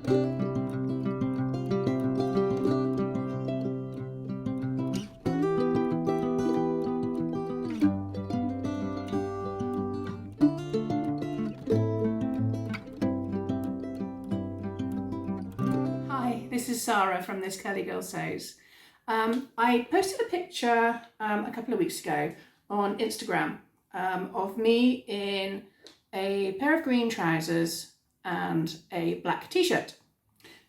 This is Sarah from This Curly Girl Sews. I posted a picture a couple of weeks ago on Instagram of me in a pair of green trousers and a black t-shirt.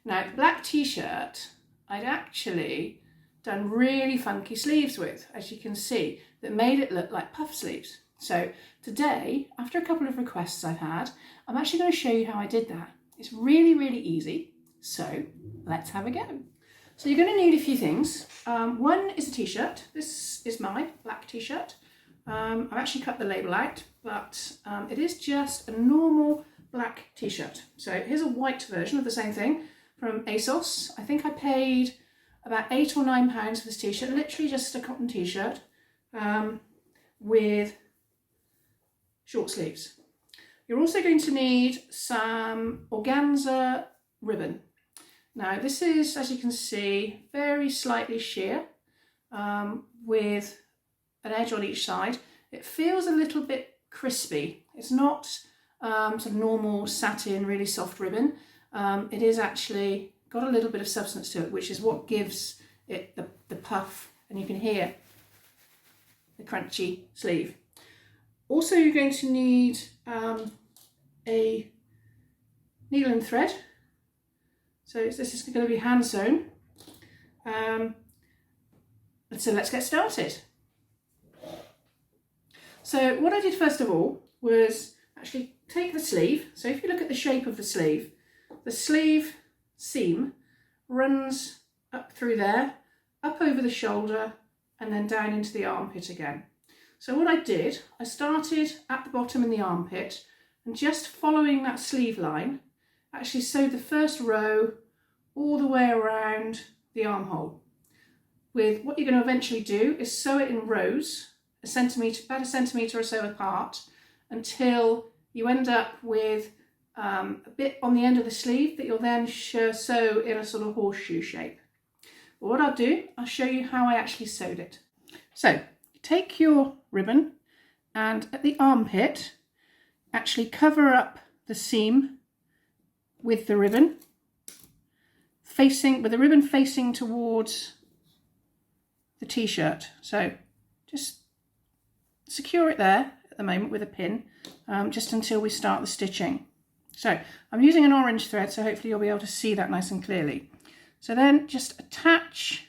Now, the black t-shirt I'd actually done really funky sleeves with, as you can see, that made it look like puff sleeves. So today, after a couple of requests I've had, I'm actually going to show you how I did that. It's really, really easy. So let's have a go. So you're going to need a few things. One is a t-shirt. This is my black t-shirt. I've actually cut the label out, but it is just a normal black t-shirt. So here's a white version of the same thing from ASOS. I think I paid about £8 or £9 for this t-shirt, literally just a cotton t-shirt with short sleeves. You're also going to need some organza ribbon. Now this is, as you can see, very slightly sheer with an edge on each side. It feels a little bit crispy. It's not sort of normal satin, really soft ribbon. It is actually got a little bit of substance to it, which is what gives it the puff, and you can hear the crunchy sleeve. Also, you're going to need a needle and thread. So this is going to be hand sewn. So let's get started. So what I did first of all was actually take the sleeve. So if you look at the shape of the sleeve seam runs up through there, up over the shoulder, and then down into the armpit again. So what I did, I started at the bottom in the armpit, and just following that sleeve line, actually sewed the first row all the way around the armhole. With what you're going to eventually do is sew it in rows, about a centimetre or so apart, until you end up with a bit on the end of the sleeve that you'll then sew in a sort of horseshoe shape. But what I'll do, I'll show you how I actually sewed it. So take your ribbon and at the armpit, actually cover up the seam with the ribbon, with the ribbon facing towards the t-shirt. So just secure it there at the moment with a pin, just until we start the stitching. So I'm using an orange thread, so hopefully you'll be able to see that nice and clearly. So then just attach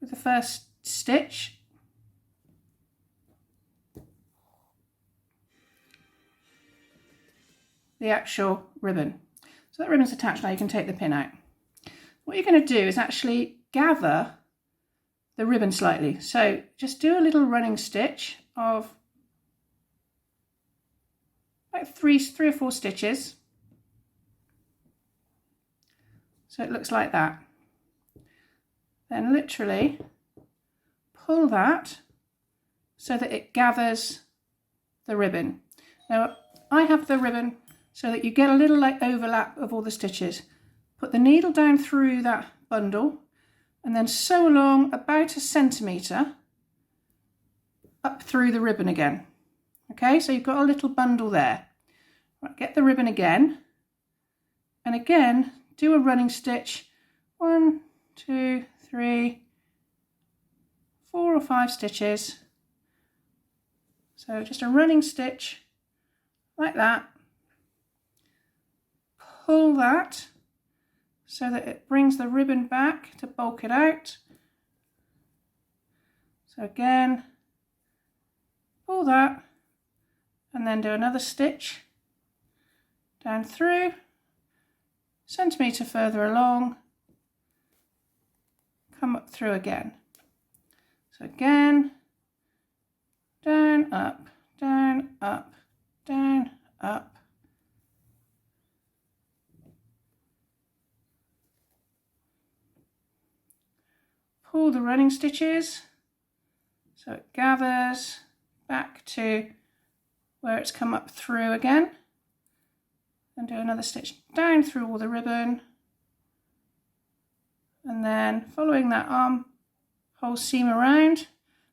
with the first stitch. The actual ribbon. So that ribbon's attached now, you can take the pin out. What you're going to do is actually gather the ribbon slightly. So just do a little running stitch of like three or four stitches. So it looks like that. Then literally pull that so that it gathers the ribbon. Now I have the ribbon so that you get a little like overlap of all the stitches. Put the needle down through that bundle and then sew along about a centimetre up through the ribbon again. Okay, so you've got a little bundle there. Right, get the ribbon again, and again do a running stitch, 1, 2, 3, 4 or 5 stitches. So just a running stitch like that. Pull that so that it brings the ribbon back to bulk it out. So again, pull that and then do another stitch down through, centimetre further along, come up through again. So again, down, up, down, up, down, up. Pull the running stitches so it gathers back to where it's come up through again. The and do another stitch down through all the ribbon, and then following that armhole seam around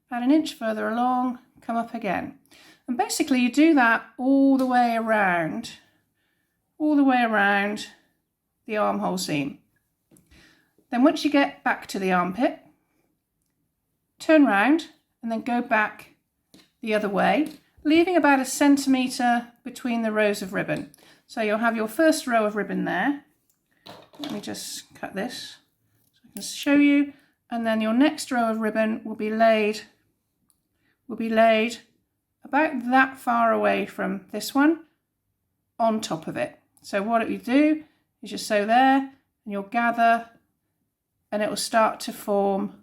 about 1 inch further along, come up again. And basically you do that all the way around the armhole seam. Then once you get back to the armpit, turn round and then go back the other way, leaving about 1 centimetre between the rows of ribbon. So you'll have your first row of ribbon there. Let me just cut this so I can show you. And then your next row of ribbon will be laid about that far away from this one on top of it. So what you do is you sew there and you'll gather, and it will start to form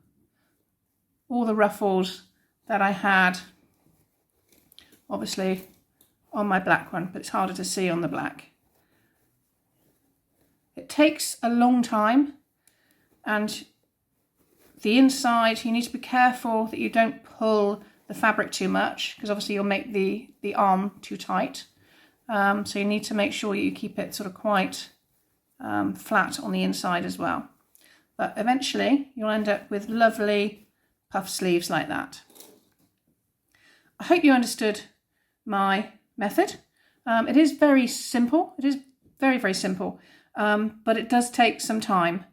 all the ruffles that I had obviously on my black one, but it's harder to see on the black. It takes a long time, and the inside, you need to be careful that you don't pull the fabric too much, because obviously you'll make the arm too tight. So you need to make sure you keep it sort of quite flat on the inside as well. But eventually you'll end up with lovely puff sleeves like that. I hope you understood my method. It is very simple. It is very, very simple, but it does take some time.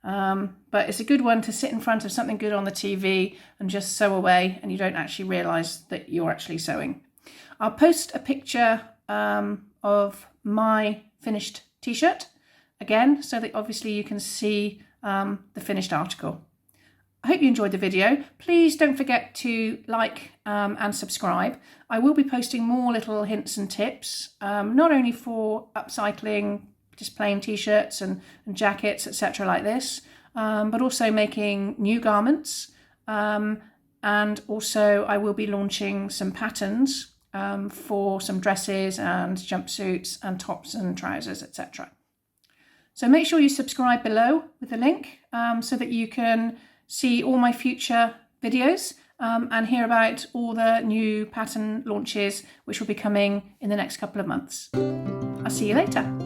But it's a good one to sit in front of something good on the TV and just sew away, and you don't actually realise that you're actually sewing. I'll post a picture of my finished t-shirt again, so that obviously you can see the finished article. I hope you enjoyed the video. Please don't forget to like and subscribe. I will be posting more little hints and tips, not only for upcycling, just plain t-shirts and jackets, etc. like this, but also making new garments. And also I will be launching some patterns for some dresses and jumpsuits and tops and trousers, etc. So make sure you subscribe below with the link so that you can see all my future videos and hear about all the new pattern launches which will be coming in the next couple of months. I'll see you later.